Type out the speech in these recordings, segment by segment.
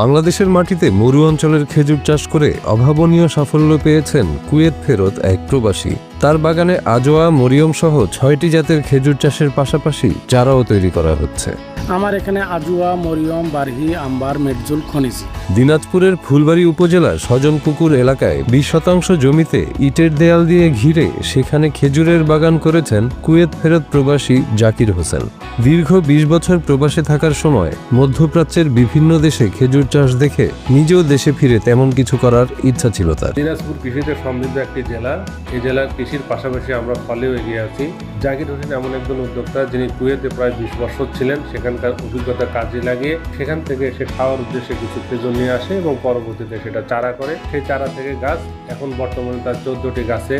বাংলাদেশের মাটিতে মরু অঞ্চলের খেজুর চাষ করে অভাবনীয় সাফল্য পেয়েছেন কুয়েত ফেরত এক প্রবাসী। তার বাগানে আজোয়া, মরিয়ম সহ ৬টি জাতের খেজুর চাষের পাশাপাশি চারাও তৈরি করা হচ্ছে। আমার এখানে আজুয়া, মরিয়ম, বারহি, আম্বার, মেটজুল, খনিজি। দিনাজপুরের ফুলবাড়ী উপজেলার সজনপুকুর এলাকায় ২০% জমিতে ইটের দেয়াল দিয়ে ঘিরে সেখানে খেজুরের বাগান করেছেন কুয়েত ফেরত প্রবাসী জাকির হোসেন। দীর্ঘ ২০ বছর প্রবাসে থাকার সময় মধ্যপ্রাচ্যের বিভিন্ন দেশে খেজুর চাষ দেখে নিজেও দেশে ফিরে তেমন কিছু করার ইচ্ছা ছিল তার। দিনাজপুর কৃষিতে সমৃদ্ধ একটি জেলা। এই জেলার কৃষির পাশাপাশি আমরা ফলেও এগিয়ে আছি। জাকির হোসেন এমন একজন উদ্যোক্তা যিনি কুয়েতে প্রায় ২০ বছর ছিলেন। সেখানকার অভিজ্ঞতা কাজে লাগিয়ে সেখান থেকে সে খাওয়ার উদ্দেশ্যে কিছু খেজুর নিয়ে আসে এবং পরবর্তীতে সেটা চারা করে। সেই চারা থেকে গাছ, এখন বর্তমানে তার 14টি গাছে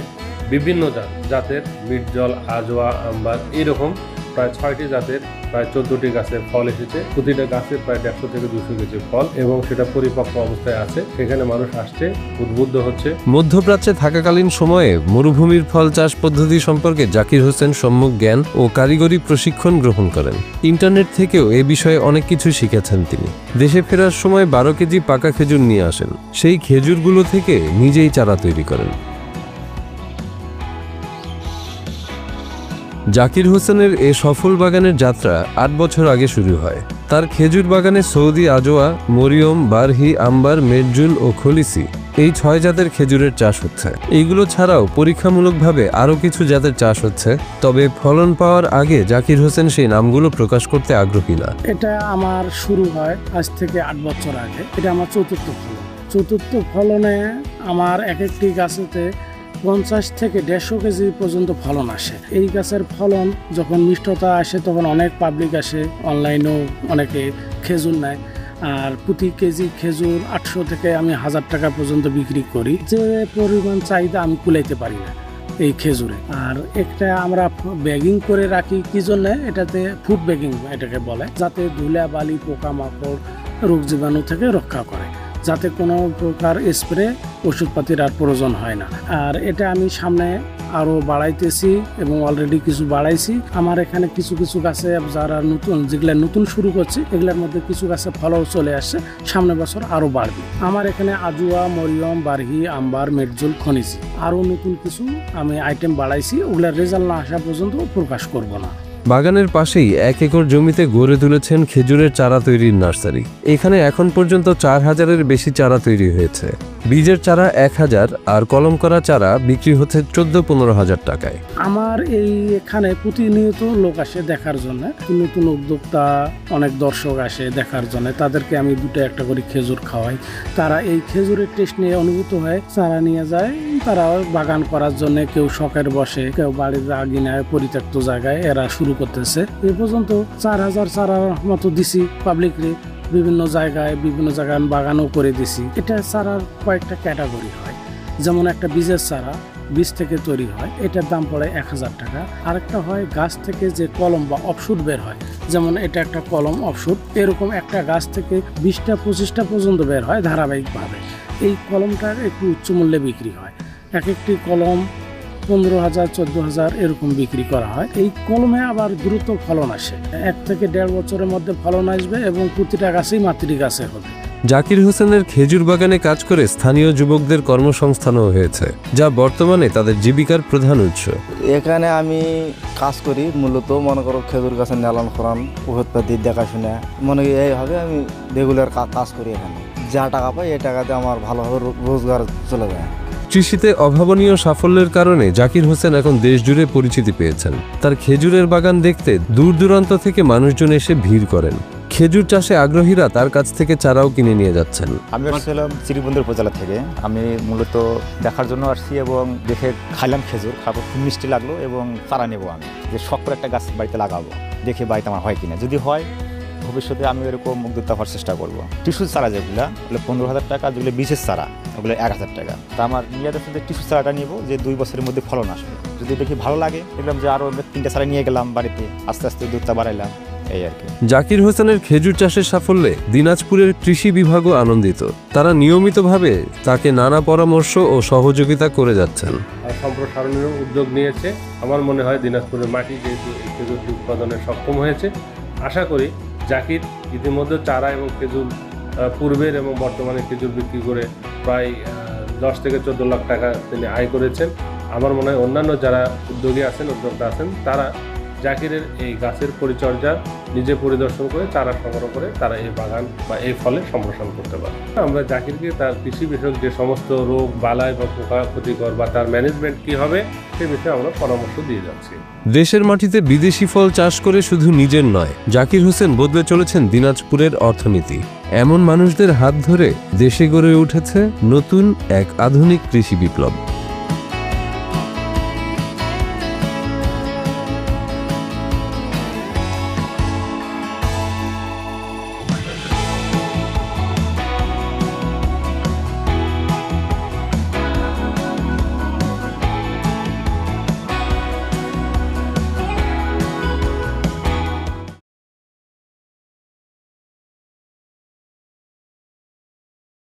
বিভিন্ন জাতের মিটজল, আজোয়া, আম্বার এইরকম প্রায় 6টি জাতের প্রায় 14টি গাছের ফল এসেছে। প্রতিটা গাছে প্রায় 150 থেকে 200 কেজি ফল এবং সেটা পরিপক্ক অবস্থায় আছে। সেখানে মানুষ আসছে, উদ্বুদ্ধ হচ্ছে। মধ্যপ্রাচ্যে থাকাকালীন সময়ে মরুভূমির ফল চাষ পদ্ধতি সম্পর্কে জাকির হোসেন সম্যক জ্ঞান ও কারিগরি প্রশিক্ষণ গ্রহণ করেন। ইন্টারনেট থেকেও এ বিষয়ে অনেক কিছু শিখেছেন তিনি। দেশে ফেরার সময় 12 কেজি পাকা খেজুর নিয়ে আসেন। সেই খেজুরগুলো থেকে নিজেই চারা তৈরি করেন। জাকির হোসেনের এ সফল বাগানের যাত্রা ৮ বছর আগে শুরু হয়। তার খেজুর বাগানে সৌদি আজোয়া, মরিয়ম, বারহি, আম্বার, মেটজুল ও খলিসি এই 6 জাতের খেজুরের চাষ হচ্ছে। এইগুলো ছাড়াও পরীক্ষামূলকভাবে আরও কিছু জাতের চাষ হচ্ছে। তবে ফলন পাওয়ার আগে জাকির হোসেন সেই নামগুলো প্রকাশ করতে আগ্রহী না। এটা আমার শুরু হয় আজ থেকে ৮ বছর আগে। এটা আমার চতুর্থ ফলন। চতুর্থ ফলনে আমার এক একটি গাছেতে 50 থেকে 150 কেজি পর্যন্ত ফলন আসে। এই গাছের ফলন যখন মিষ্টতা আসে তখন অনেক পাবলিক আসে, অনলাইনেও অনেকে খেজুর নেয়। আর প্রতি কেজি খেজুর 800 থেকে আমি 1000 টাকা পর্যন্ত বিক্রি করি। যে পরিমাণ চাহিদা আমি কুলাইতে পারি না এই খেজুরে। আর একটা আমরা ব্যাগিং করে রাখি কি জন্য, এটাতে ফুড ব্যাগিং এটাকে বলে, যাতে ধুলা বালি, পোকামাকড়, রোগ জীবাণু থেকে রক্ষা করে, যাতে কোনো প্রকার স্প্রে ওষুধপাতির আর প্রয়োজন হয় না। আর এটা আমি সামনে আরও বাড়াইতেছি এবং অলরেডি কিছু বাড়াইছি। আমার এখানে কিছু কিছু গাছে যারা নতুন, যেগুলো নতুন শুরু করছে, এগুলোর মধ্যে কিছু গাছে ফলও চলে আসছে। সামনের বছর আরও বাড়বে। আমার এখানে আজুয়া, মরিয়ম, বারহি, আম্বার, মেটজুল, খনিজি আরও নতুন কিছু আমি আইটেম বাড়াইছি। ওগুলার রেজাল্ট না আসা পর্যন্ত প্রকাশ করব না। বাগানের পাশেই 1 একর জমিতে গড়ে তুলেছেন খেজুরের চারা তৈরির নার্সারি। এখানে এখন পর্যন্ত 4000-এর বেশি চারা তৈরি হয়েছে। বীজের চারা 1000 আর কলম করা চারা বিক্রি হচ্ছে 14-15 হাজার টাকায়। আমার এখানে প্রতিনিয়ত লোক আসে দেখার জন্য, নতুন উদ্যোক্তা অনেক দর্শক আসে দেখার জন্য। তাদেরকে আমি 2-1 করে খেজুর খাওয়াই। তারা এই খেজুরের টেস্ট নিয়ে অনুভূত হয়, চারা নিয়ে যায়। তারা বাগান করার জন্য কেউ শখের বসে, কেউ বাড়ির আগিনায় পরিত্যক্ত জায়গায় এরা শুরু করতেছে। এ পর্যন্ত 4000 চারার মতো দিছি পাবলিকরে। বিভিন্ন জায়গায় বাগানও করে দিছি। এটা চারার কয়েকটা ক্যাটাগরি হয়। যেমন একটা বীজের চারা, বীজ থেকে তৈরি হয়, এটার দাম পড়ে 1000 টাকা। আরেকটা হয় গাছ থেকে যে কলম বা অফশুট বের হয়, যেমন এটা একটা কলম অফশুট। এরকম একটা গাছ থেকে 20টা-25টা পর্যন্ত বের হয় ধারাবাহিকভাবে। এই কলমটার একটু উচ্চ মূল্যে বিক্রি হয়। এক একটি কলম 15,000, 14,000 এরকম বিক্রি করা হয়। এই কলমে আবার দ্রুত ফলন আসে। 1 থেকে 1.5 বছরের মধ্যে ফলন আসবে এবং প্রতিটা গাছেই মাতৃ গাছে হবে। জাকির হোসেনের খেজুর বাগানে কাজ করে স্থানীয় যুবকদের কর্মসংস্থানও হয়েছে, যা বর্তমানে তাদের জীবিকার প্রধান উৎস। এখানে আমি কাজ করি মূলত, মনে করো খেজুর গাছের নেলান ফরান, ওষুধপাতি দেখাশোনা, মনে এইভাবে আমি রেগুলার কাজ করি। এখানে যা টাকা পাই এই টাকাতে আমার ভালোভাবে রোজগার চলে যায়। কৃষিতে অভাবনীয় সাফল্যের কারণে জাকির হোসেন এখন দেশজুড়ে পরিচিতি পেয়েছেন। তার খেজুরের বাগান দেখতে দূর দূরান্ত থেকে মানুষজন এসে ভিড় করেন। খেজুর চাষে আগ্রহীরা তার কাছ থেকে চারাও কিনে নিয়ে যাচ্ছেন। আমি আসছিলাম শ্রীবন্ধুর উপজেলা থেকে। আমি মূলত দেখার জন্য আসছি এবং দেখে খাইলাম খেজুর, খাবার খুব মিষ্টি লাগলো এবং চারা নেবো। আমি যে শখ করে একটা গাছ বাড়িতে লাগাবো, দেখে বাড়িতে আমার হয় কিনা। যদি হয় ভবিষ্যতে আমি এরকম উদ্যোক্তা হওয়ার চেষ্টা করবো। টিস্যু চারা যেগুলো, ওগুলো 15,000 টাকা, যেগুলো বীজের চারা ওগুলো 1000 টাকা। তা আমার নিয়ে যাচ্ছে যে টিস্যু চারাটা নিবো, যে 2 বছরের মধ্যে ফলন আসবে। যদি দেখি ভালো লাগে, দেখলাম যে আরও 3টা চারা নিয়ে গেলাম বাড়িতে, আস্তে আস্তে উদ্যোক্তা বাড়াইলাম, এই আর কি। জাকির হোসেনের খেজুর চাষের সাফল্যে দিনাজপুরের কৃষি বিভাগও আনন্দিত। তারা নিয়মিতভাবে তাকে নানা পরামর্শ ও সহযোগিতা করে যাচ্ছেন। সম্প্রসারণের উদ্যোগ নিয়েছে। আমার মনে হয় দিনাজপুরের মাটি যেহেতু এই খেজুর উৎপাদনে সক্ষম হয়েছে, আশা করি জাকির ইতিমধ্যে চারা এবং খেজুর পূর্বের এবং বর্তমানে খেজুর বিক্রি করে প্রায় 10 থেকে 14 লাখ টাকা তিনি আয় করেছেন। আমার মনে হয় অন্যান্য যারা উদ্যোগী আছেন, উদ্যোক্তা আছেন, তারা জাকিরের এই গাছের পরিচর্যা নিজে পরিদর্শন করে চারা সংগ্রহ করে তারা এই বাগান বা এই ফলে সম্প্রসারণ করতে পারে। আমরা জাকিরকে তার কৃষি বিষয়ক যে সমস্ত রোগ বালাই বা পোকা ক্ষতিকর বা তার ম্যানেজমেন্ট কী হবে সে বিষয়ে আমরা পরামর্শ দিয়ে যাচ্ছি। দেশের মাটিতে বিদেশি ফল চাষ করে শুধু নিজের নয়, জাকির হোসেন বদলে চলেছেন দিনাজপুরের অর্থনীতি। এমন মানুষদের হাত ধরে দেশে গড়ে উঠেছে নতুন এক আধুনিক কৃষি বিপ্লব।